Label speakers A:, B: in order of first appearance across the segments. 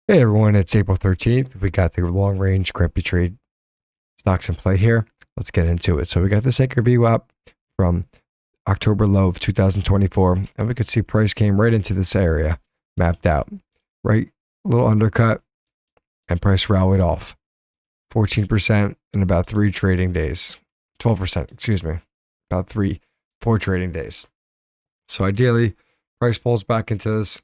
A: Hey everyone, it's April 13th. We got the long range Grimpy trade stocks in play here. Let's get into it. So we got the Anchor VWAP from October low of 2024, and we could see price came right into this area, mapped out, right? A little undercut, and price rallied off 14% in about 3 trading days. 12%, excuse me, about 4 trading days. So ideally, price pulls back into this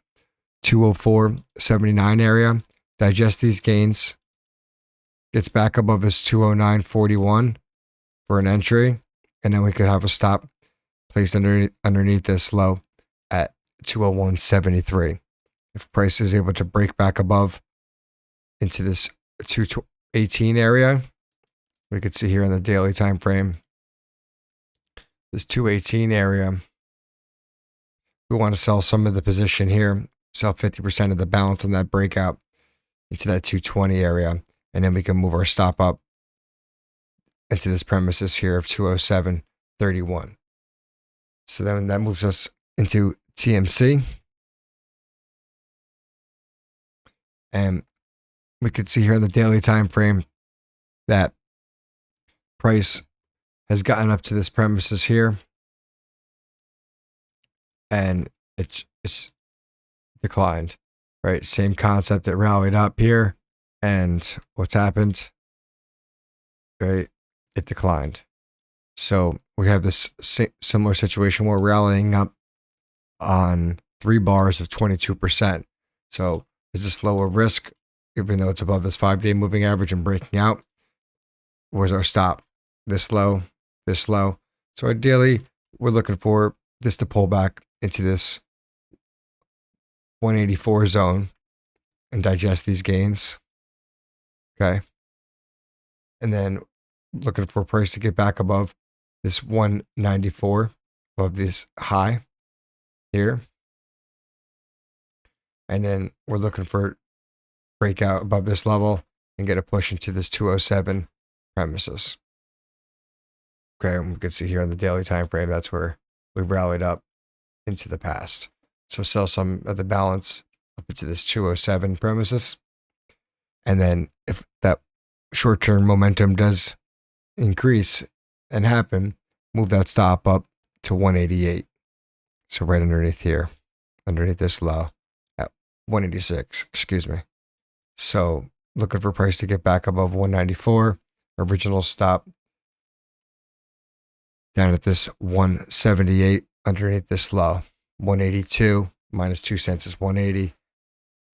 A: 204.79 area, digest these gains, gets back above this 209.41 for an entry, and then we could have a stop placed underneath this low at 201.73. If price is able to break back above into this 218 area, we could see here in the daily time frame, this 218 area, we want to sell some of the position here, sell 50% of the balance on that breakout into that 220 area, and then we can move our stop up into this premises here of 207.31. So then that moves us into TMC, and we could see here in the daily time frame that price has gotten up to this premises here, and it's declined, right? Same concept. It rallied up here, and what's happened, right? It declined. So we have this similar situation where we're rallying up on 3 bars of 22%. So is this lower risk, even though it's above this 5-day moving average and breaking out? Where's our stop? This low, this low. So ideally, we're looking for this to pull back into this 184 zone and digest these gains. Okay. And then looking for price to get back above this 194, above this high here. And then we're looking for breakout above this level and get a push into this 207 premises. Okay, and we can see here on the daily time frame, that's where we rallied up into the past. So sell some of the balance up into this 207 premises. And then if that short-term momentum does increase and happen, move that stop up to 188. So right underneath here, underneath this low at 186, excuse me. So looking for price to get back above 194, original stop down at this 178 underneath this low. 182 minus 2 cents is 180.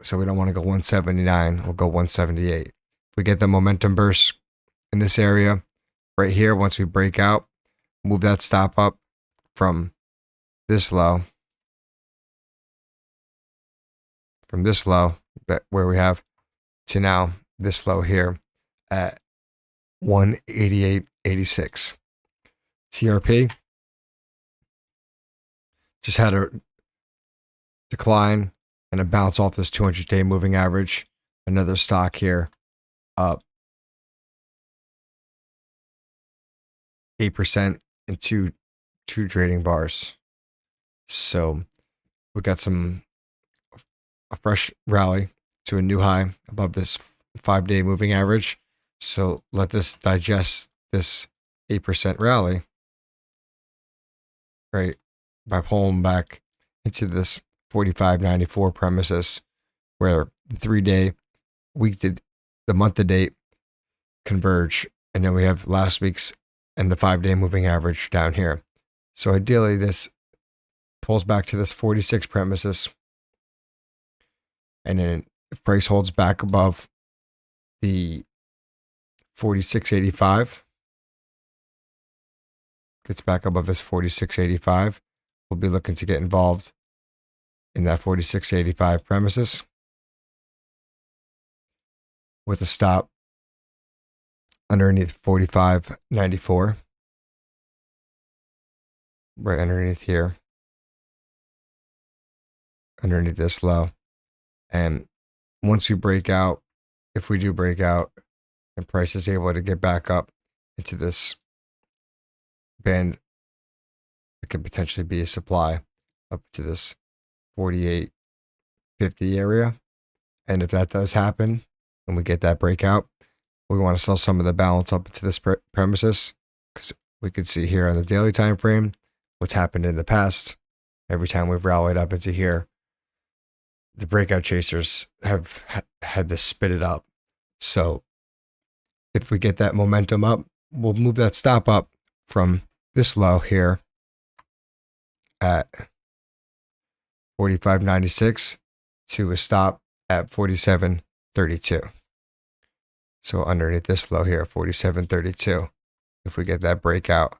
A: So we don't want to go 179. We'll go 178. If we get the momentum burst in this area right here, once we break out, move that stop up from this low, that where we have to now this low here at 188.86. TRP just had a decline and a bounce off this 200-day moving average. Another stock here up 8% in two trading bars. So we got a fresh rally to a new high above this 5-day moving average. So let this digest this 8% rally, right, by pulling back into this 45.94 premises, where the 3-day, the month to date converge, and then we have last week's and the 5-day moving average down here. So ideally, this pulls back to this 46 premises, and then if price holds back above the 46.85, gets back above this 46.85, we'll be looking to get involved in that 46.85 premises with a stop underneath 45.94, right underneath here, underneath this low. And once we break out, if we do break out and price is able to get back up into this band, it could potentially be a supply up to this 48.50 area. And if that does happen and we get that breakout, we want to sell some of the balance up into this premises, because we could see here on the daily time frame what's happened in the past. Every time we've rallied up into here, the breakout chasers have had to spit it up. So if we get that momentum up, we'll move that stop up from this low here at 45.96 to a stop at 47.32. So underneath this low here, 47.32, if we get that breakout,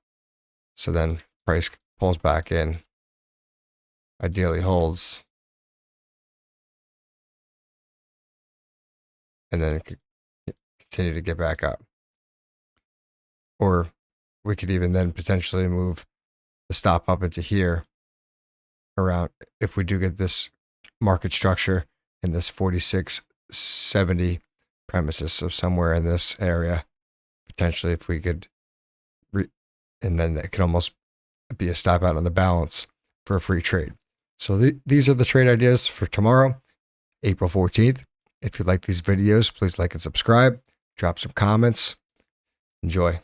A: so then price pulls back in, ideally holds, and then continue to get back up. Or we could even then potentially move the stop up into here around, if we do get this market structure in this 46.70 premises, so somewhere in this area, potentially if we could, and then it could almost be a stop out on the balance for a free trade. So these are the trade ideas for tomorrow, April 14th. If you like these videos, please like and subscribe, drop some comments. Enjoy.